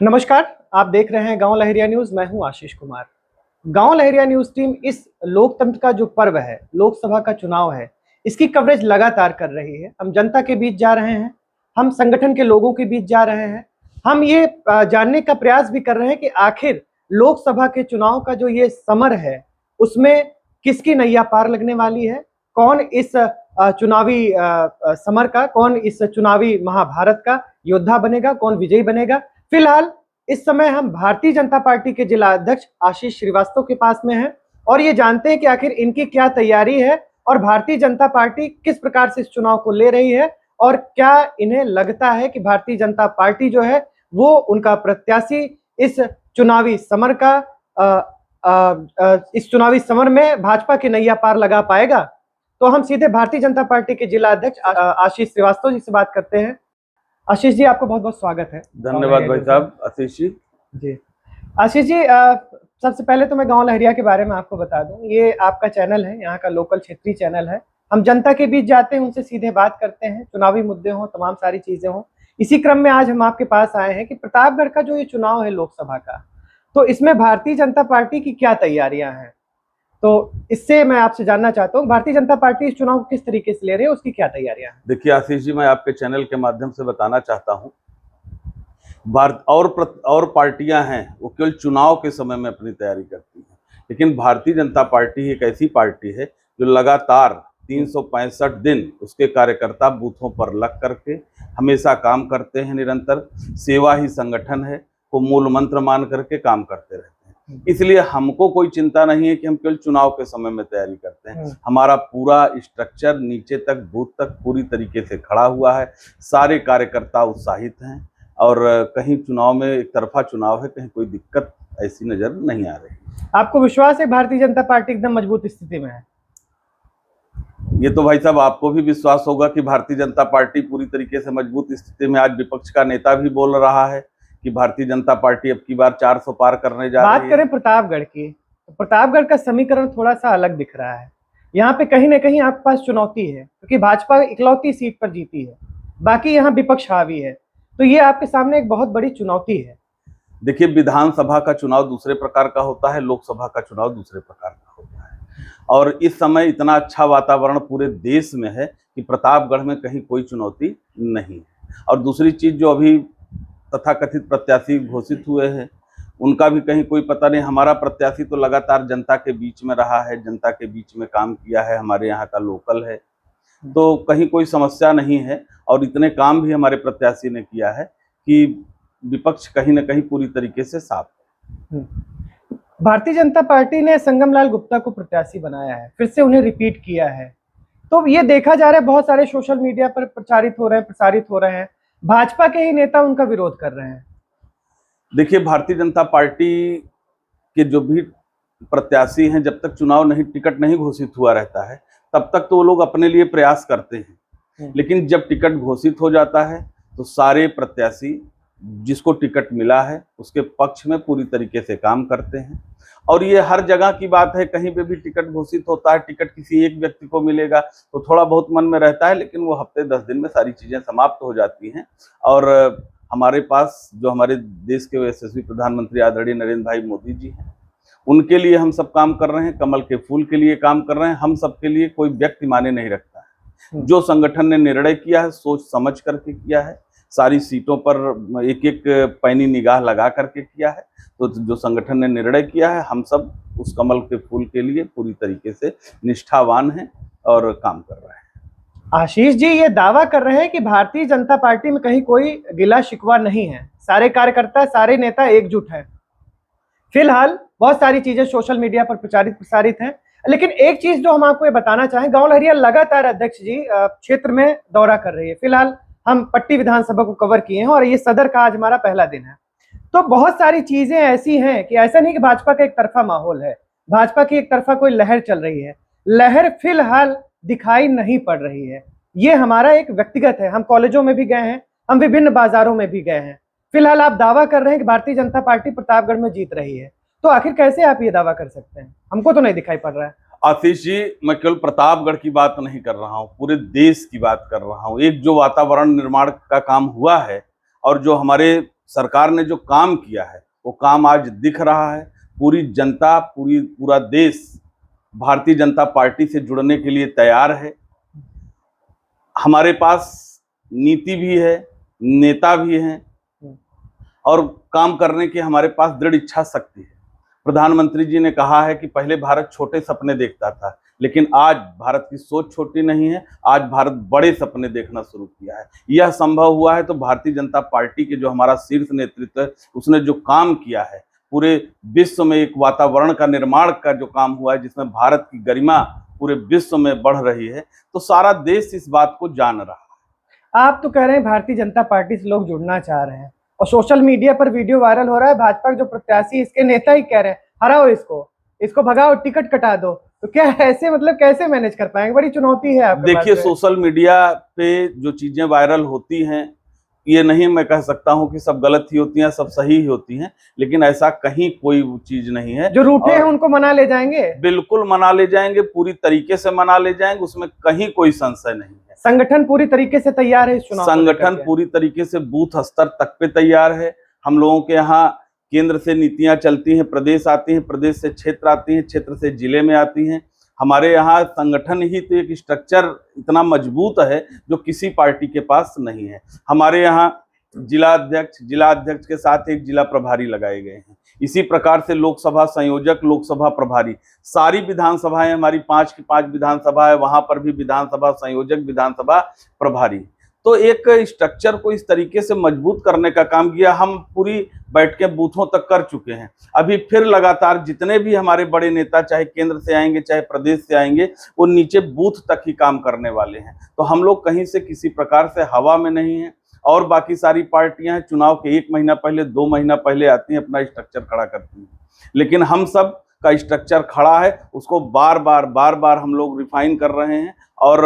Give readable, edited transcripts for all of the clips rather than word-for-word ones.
नमस्कार। आप देख रहे हैं गांव लहरिया न्यूज। मैं हूं आशीष कुमार। गांव लहरिया न्यूज टीम इस लोकतंत्र का जो पर्व है, लोकसभा का चुनाव है, इसकी कवरेज लगातार कर रही है। हम जनता के बीच जा रहे हैं, हम संगठन के लोगों के बीच जा रहे हैं। हम ये जानने का प्रयास भी कर रहे हैं कि आखिर लोकसभा के चुनाव का जो ये समर है, उसमें किसकी नैया पार लगने वाली है, कौन इस चुनावी समर का, कौन इस चुनावी महाभारत का योद्धा बनेगा, कौन विजयी बनेगा। फिलहाल इस समय हम भारतीय जनता पार्टी के जिला अध्यक्ष आशीष श्रीवास्तव के पास में हैं और ये जानते हैं कि आखिर इनकी क्या तैयारी है और भारतीय जनता पार्टी किस प्रकार से इस चुनाव को ले रही है और क्या इन्हें लगता है कि भारतीय जनता पार्टी जो है वो उनका प्रत्याशी इस चुनावी समर का इस चुनावी समर में भाजपा की नैया पार लगा पाएगा। तो हम सीधे भारतीय जनता पार्टी के जिला अध्यक्ष आशीष श्रीवास्तव जी से बात करते हैं। आशीष जी, आपका बहुत बहुत स्वागत है। धन्यवाद भाई साहब। आशीष जी, आशीष जी, सबसे पहले तो मैं गांव लहरिया के बारे में आपको बता दूं, ये आपका चैनल है, यहाँ का लोकल क्षेत्रीय चैनल है। हम जनता के बीच जाते हैं, उनसे सीधे बात करते हैं, चुनावी मुद्दे हों, तमाम सारी चीजें हों। इसी क्रम में आज हम आपके पास आए हैं कि प्रतापगढ़ का जो ये चुनाव है लोकसभा का, तो इसमें भारतीय जनता पार्टी की क्या तैयारियां हैं। तो इससे मैं आपसे जानना चाहता हूँ, भारतीय जनता पार्टी इस चुनाव को किस तरीके से ले रही है, उसकी क्या तैयारियां हैं। देखिए आशीष जी, मैं आपके चैनल के माध्यम से बताना चाहता हूँ, भारत और पार्टियां हैं वो केवल चुनाव के समय में अपनी तैयारी करती हैं, लेकिन भारतीय जनता पार्टी एक ऐसी पार्टी है जो लगातार 365 दिन उसके कार्यकर्ता बूथों पर लग करके हमेशा काम करते हैं। निरंतर सेवा ही संगठन है को मूल मंत्र मान करके काम करते रहते हैं। इसलिए हमको कोई चिंता नहीं है कि हम केवल चुनाव के समय में तैयारी करते हैं। हमारा पूरा स्ट्रक्चर नीचे तक बूथ तक पूरी तरीके से खड़ा हुआ है। सारे कार्यकर्ता उत्साहित हैं और कहीं चुनाव में एक तरफा चुनाव है, कहीं कोई दिक्कत ऐसी नजर नहीं आ रही। आपको विश्वास है भारतीय जनता पार्टी एकदम मजबूत स्थिति में है? ये तो भाई साहब आपको भी विश्वास होगा कि भारतीय जनता पार्टी पूरी तरीके से मजबूत स्थिति में। आज विपक्ष का नेता भी बोल रहा है कि भारतीय जनता पार्टी अब की बार 400 पार करने जा रही है। बात करें प्रतापगढ़ की, तो प्रतापगढ़ का समीकरण थोड़ा सा अलग दिख रहा है। यहाँ पे कहीं ना कहीं आपके पास चुनौती है, क्योंकि भाजपा इकलौती सीट पर जीती है, बाकी यहाँ विपक्ष हावी है। तो ये आपके सामने एक बहुत बड़ी चुनौती है। देखिए, विधानसभा का चुनाव दूसरे प्रकार का होता है, लोकसभा का चुनाव दूसरे प्रकार का होता है। और इस समय इतना अच्छा वातावरण पूरे देश में है कि प्रतापगढ़ में कहीं कोई चुनौती नहीं है। और दूसरी चीज, जो अभी तथाकथित प्रत्याशी घोषित हुए हैं, उनका भी कहीं कोई पता नहीं। हमारा प्रत्याशी तो लगातार जनता के बीच में रहा है, जनता के बीच में काम किया है, हमारे यहाँ का लोकल है, तो कहीं कोई समस्या नहीं है। और इतने काम भी हमारे प्रत्याशी ने किया है कि विपक्ष कहीं ना कहीं पूरी तरीके से साफ है। भारतीय जनता पार्टी ने संगमलाल गुप्ता को प्रत्याशी बनाया है, फिर से उन्हें रिपीट किया है। तो ये देखा जा रहा है, बहुत सारे सोशल मीडिया पर प्रसारित हो रहे हैं, भाजपा के ही नेता उनका विरोध कर रहे हैं। देखिए, भारतीय जनता पार्टी के जो भी प्रत्याशी हैं, जब तक चुनाव नहीं, टिकट नहीं घोषित हुआ रहता है, तब तक तो वो लोग अपने लिए प्रयास करते हैं। लेकिन जब टिकट घोषित हो जाता है तो सारे प्रत्याशी जिसको टिकट मिला है उसके पक्ष में पूरी तरीके से काम करते हैं। और ये हर जगह की बात है, कहीं पे भी टिकट घोषित होता है, टिकट किसी एक व्यक्ति को मिलेगा तो थोड़ा बहुत मन में रहता है, लेकिन वो हफ्ते 10 दिन में सारी चीजें समाप्त हो जाती हैं। और हमारे पास जो हमारे देश के यशस्वी प्रधानमंत्री आदरणीय नरेंद्र भाई मोदी जी हैं, उनके लिए हम सब काम कर रहे हैं, कमल के फूल के लिए काम कर रहे हैं। हम सबके लिए कोई व्यक्ति माने नहीं रखता है। जो संगठन ने निर्णय किया है, सोच समझ करके किया है, सारी सीटों पर एक एक पैनी निगाह लगा करके किया है। तो जो संगठन ने निर्णय किया है, हम सब उस कमल के फूल के लिए पूरी तरीके से निष्ठावान हैं और काम कर रहे हैं। आशीष जी, ये दावा कर रहे हैं कि भारतीय जनता पार्टी में कहीं कोई गिला शिकवा नहीं है, सारे कार्यकर्ता, सारे नेता एकजुट हैं। फिलहाल बहुत सारी चीजें सोशल मीडिया पर प्रसारित हैं, लेकिन एक चीज जो हम आपको ये बताना चाहें, गांव लहरिया लगातार अध्यक्ष जी क्षेत्र में दौरा कर रही है। फिलहाल हम पट्टी विधानसभा को कवर किए हैं और ये सदर का आज हमारा पहला दिन है। तो बहुत सारी चीजें ऐसी हैं कि ऐसा नहीं कि भाजपा का एक तरफा माहौल है, भाजपा की एक तरफा कोई लहर चल रही है। लहर फिलहाल दिखाई नहीं पड़ रही है। ये हमारा एक व्यक्तिगत है। हम कॉलेजों में भी गए हैं, हम विभिन्न बाजारों में भी गए हैं। फिलहाल आप दावा कर रहे हैं कि भारतीय जनता पार्टी प्रतापगढ़ में जीत रही है, तो आखिर कैसे आप ये दावा कर सकते हैं? हमको तो नहीं दिखाई पड़ रहा है। आशीष जी, मैं केवल प्रतापगढ़ की बात नहीं कर रहा हूँ, पूरे देश की बात कर रहा हूँ। एक जो वातावरण निर्माण का काम हुआ है और जो हमारे सरकार ने जो काम किया है वो काम आज दिख रहा है। पूरी जनता, पूरा देश भारतीय जनता पार्टी से जुड़ने के लिए तैयार है। हमारे पास नीति भी है, नेता भी हैं और काम करने की हमारे पास दृढ़ इच्छा शक्ति है। प्रधानमंत्री जी ने कहा है कि पहले भारत छोटे सपने देखता था, लेकिन आज भारत की सोच छोटी नहीं है, आज भारत बड़े सपने देखना शुरू किया है। यह संभव हुआ है तो भारतीय जनता पार्टी के जो हमारा शीर्ष नेतृत्व है उसने जो काम किया है, पूरे विश्व में एक वातावरण का निर्माण का जो काम हुआ है जिसमें भारत की गरिमा पूरे विश्व में बढ़ रही है, तो सारा देश इस बात को जान रहा है। आप तो कह रहे हैं भारतीय जनता पार्टी से लोग जुड़ना चाह रहे हैं और सोशल मीडिया पर वीडियो वायरल हो रहा है, भाजपा के जो प्रत्याशी इसके नेता ही कह रहे हैं हराओ इसको भगाओ, टिकट कटा दो। तो क्या ऐसे मतलब कैसे मैनेज कर पाएंगे? बड़ी चुनौती है आपके पास। देखिए, सोशल मीडिया पे जो चीजें वायरल होती हैं, ये नहीं मैं कह सकता हूं कि सब गलत ही होती हैं, सब सही ही होती हैं, लेकिन ऐसा कहीं कोई चीज नहीं है। जो रूठे हैं उनको मना ले जाएंगे, बिल्कुल मना ले जाएंगे, पूरी तरीके से मना ले जाएंगे, उसमें कहीं कोई संशय नहीं है। संगठन पूरी तरीके से तैयार है इस चुनाव? संगठन पूरी तरीके से बूथ स्तर तक पे तैयार है। हम लोगों के यहाँ केंद्र से नीतियां चलती हैं, प्रदेश आती हैं, प्रदेश से क्षेत्र आती हैं, क्षेत्र से जिले में आती हैं। हमारे यहाँ संगठन ही तो एक स्ट्रक्चर इतना मजबूत है जो किसी पार्टी के पास नहीं है। हमारे यहाँ जिला अध्यक्ष के साथ एक जिला प्रभारी लगाए गए हैं। इसी प्रकार से लोकसभा संयोजक, लोकसभा प्रभारी, सारी विधानसभाएं हमारी 5 की 5 विधानसभा है, वहां पर भी विधानसभा संयोजक, विधानसभा प्रभारी। तो एक स्ट्रक्चर को इस तरीके से मजबूत करने का काम किया। हम पूरी बैठकें बूथों तक कर चुके हैं। अभी फिर लगातार जितने भी हमारे बड़े नेता, चाहे केंद्र से आएंगे चाहे प्रदेश से आएंगे, वो नीचे बूथ तक ही काम करने वाले हैं। तो हम लोग कहीं से किसी प्रकार से हवा में नहीं है। और बाकी सारी पार्टियां चुनाव के 1 महीना पहले, 2 महीना पहले आती हैं, अपना स्ट्रक्चर खड़ा करती हैं, लेकिन हम सब का स्ट्रक्चर खड़ा है, उसको बार बार हम लोग रिफाइन कर रहे हैं। और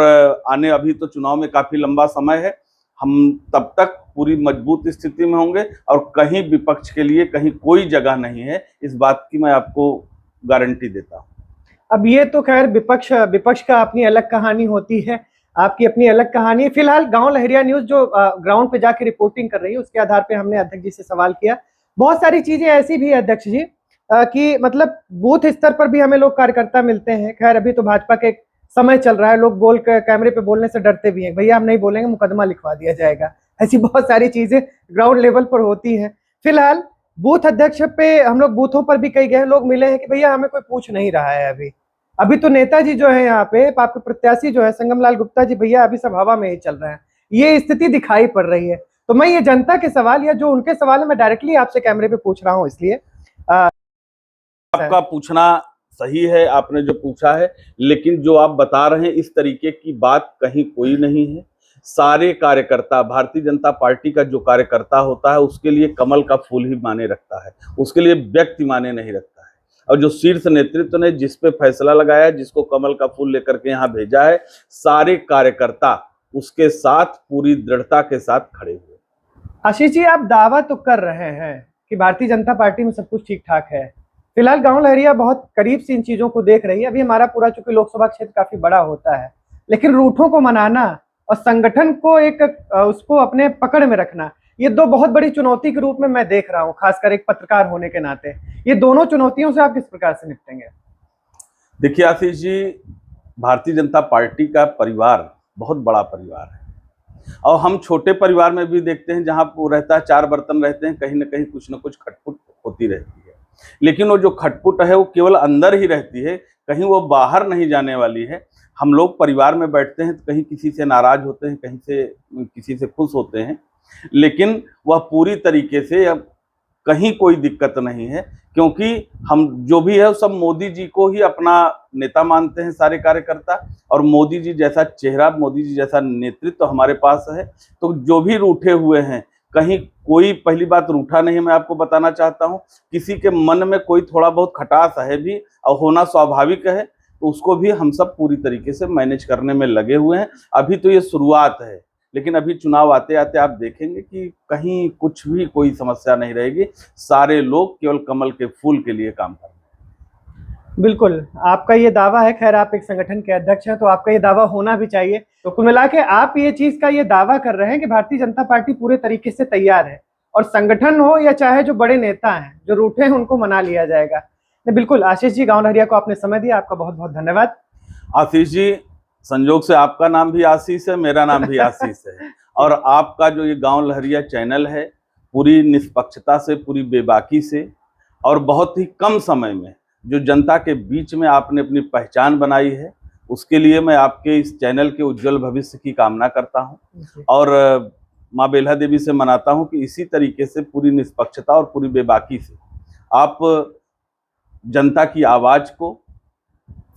अभी तो चुनाव में काफी लंबा समय है, हम तब तक पूरी मजबूत स्थिति में होंगे और कहीं विपक्ष के लिए कहीं कोई जगह नहीं है, इस बात की मैं आपको गारंटी देता हूँ। अब ये तो खैर विपक्ष का अपनी अलग कहानी होती है, आपकी अपनी अलग कहानी है। फिलहाल गांव लहरिया न्यूज जो ग्राउंड पे जाके रिपोर्टिंग कर रही है, उसके आधार पे हमने अध्यक्ष जी से सवाल किया। बहुत सारी चीजें ऐसी भी है अध्यक्ष जी कि मतलब बूथ स्तर पर भी हमें लोग कार्यकर्ता मिलते हैं। खैर अभी तो भाजपा के समय चल रहा है, लोग कैमरे पे बोलने से डरते भी हैं, भैया हम नहीं बोलेंगे मुकदमा लिखवा दिया जाएगा। ऐसी बहुत सारी चीजें ग्राउंड लेवल पर होती हैं। फिलहाल बूथ अध्यक्ष पे हम लोग बूथों पर भी कई गए, लोग मिले हैं कि भैया हमें कोई पूछ नहीं रहा है। अभी तो नेताजी जो है यहाँ पे, आपके प्रत्याशी जो है संगम लाल गुप्ता जी, भैया अभी सब हवा में ही चल रहे हैं, ये स्थिति दिखाई पड़ रही है। तो मैं ये जनता के सवाल या जो उनके सवाल है मैं डायरेक्टली आपसे कैमरे पे पूछ रहा हूँ, इसलिए आपका पूछना सही है, आपने जो पूछा है, लेकिन जो आप बता रहे हैं इस तरीके की बात कहीं कोई नहीं है। सारे कार्यकर्ता, भारतीय जनता पार्टी का जो कार्यकर्ता होता है उसके लिए कमल का फूल ही माने रखता है, उसके लिए व्यक्ति माने नहीं रखता है। और जो शीर्ष नेतृत्व ने जिस पे फैसला लगाया, जिसको कमल का फूल लेकर के यहाँ भेजा है, सारे कार्यकर्ता उसके साथ पूरी दृढ़ता के साथ खड़े हुए। आशीष जी, आप दावा तो कर रहे हैं कि भारतीय जनता पार्टी में सब कुछ ठीक ठाक है। फिलहाल गांव लहरिया बहुत करीब से इन चीजों को देख रही है। अभी हमारा पूरा चूंकि लोकसभा क्षेत्र काफी बड़ा होता है, लेकिन रूठों को मनाना और संगठन को उसको अपने पकड़ में रखना, ये दो बहुत बड़ी चुनौती के रूप में मैं देख रहा हूं, खासकर एक पत्रकार होने के नाते। ये दोनों चुनौतियों से आप किस प्रकार से निपटेंगे? देखिए आशीष जी, भारतीय जनता पार्टी का परिवार बहुत बड़ा परिवार है और हम छोटे परिवार में भी देखते हैं, जहां वो रहता है 4 बर्तन रहते हैं, कहीं ना कहीं कुछ ना कुछ खटपुट होती रहती है। लेकिन वो जो खटपुट है वो केवल अंदर ही रहती है, कहीं वो बाहर नहीं जाने वाली है। हम लोग परिवार में बैठते हैं तो कहीं किसी से नाराज होते हैं, कहीं से किसी से खुश होते हैं, लेकिन वह पूरी तरीके से अब कहीं कोई दिक्कत नहीं है, क्योंकि हम जो भी है सब मोदी जी को ही अपना नेता मानते हैं सारे कार्यकर्ता। और मोदी जी जैसा चेहरा, मोदी जी जैसा नेतृत्व हमारे पास है, तो जो भी रूठे हुए हैं, कहीं कोई पहली बात रूठा नहीं है। मैं आपको बताना चाहता हूं, किसी के मन में कोई थोड़ा बहुत खटास है भी और होना स्वाभाविक है, तो उसको भी हम सब पूरी तरीके से मैनेज करने में लगे हुए हैं। अभी तो ये शुरुआत है, लेकिन अभी चुनाव आते आते आप देखेंगे कि कहीं कुछ भी कोई समस्या नहीं रहेगी। सारे लोग केवल कमल के फूल के लिए काम कर रहे हैं। बिल्कुल, आपका ये दावा है। खैर आप एक संगठन के अध्यक्ष हैं, तो आपका ये दावा होना भी चाहिए। तो कुल मिला के आप ये चीज का ये दावा कर रहे हैं कि भारतीय जनता पार्टी पूरे तरीके से तैयार है और संगठन हो या चाहे जो बड़े नेता हैं जो रूठे हैं उनको मना लिया जाएगा। नहीं, बिल्कुल आशीष जी, गांव लहरिया को आपने समय दिया, आपका बहुत बहुत धन्यवाद। आशीष जी, संजोग से आपका नाम भी आशीष है, मेरा नाम भी आशीष है, और आपका जो ये गांव लहरिया चैनल है, पूरी निष्पक्षता से, पूरी बेबाकी से और बहुत ही कम समय में जो जनता के बीच में आपने अपनी पहचान बनाई है, उसके लिए मैं आपके इस चैनल के उज्जवल भविष्य की कामना करता हूं और माँ बेल्हा देवी से मनाता हूं कि इसी तरीके से पूरी निष्पक्षता और पूरी बेबाकी से आप जनता की आवाज को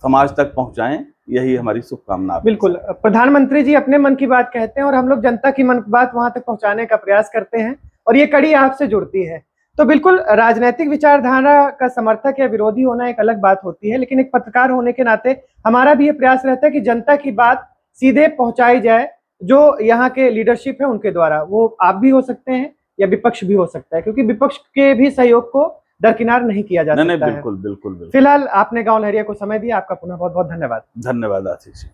समाज तक पहुंचाएं, यही हमारी शुभकामना। बिल्कुल, प्रधानमंत्री जी अपने मन की बात कहते हैं और हम लोग जनता की मन की बात वहां तक पहुंचाने का प्रयास करते हैं और ये कड़ी आपसे जुड़ती है। तो बिल्कुल, राजनीतिक विचारधारा का समर्थक या विरोधी होना एक अलग बात होती है, लेकिन एक पत्रकार होने के नाते हमारा भी ये प्रयास रहता है कि जनता की बात सीधे पहुंचाई जाए, जो यहाँ के लीडरशिप है उनके द्वारा। वो आप भी हो सकते हैं या विपक्ष भी हो सकता है, क्योंकि विपक्ष के भी सहयोग को दरकिनार नहीं किया जा सकता है। बिल्कुल बिल्कुल बिल्कुल। फिलहाल आपने गांव लहरिया को समय दिया, आपका पुनः बहुत बहुत धन्यवाद। धन्यवाद आशीष।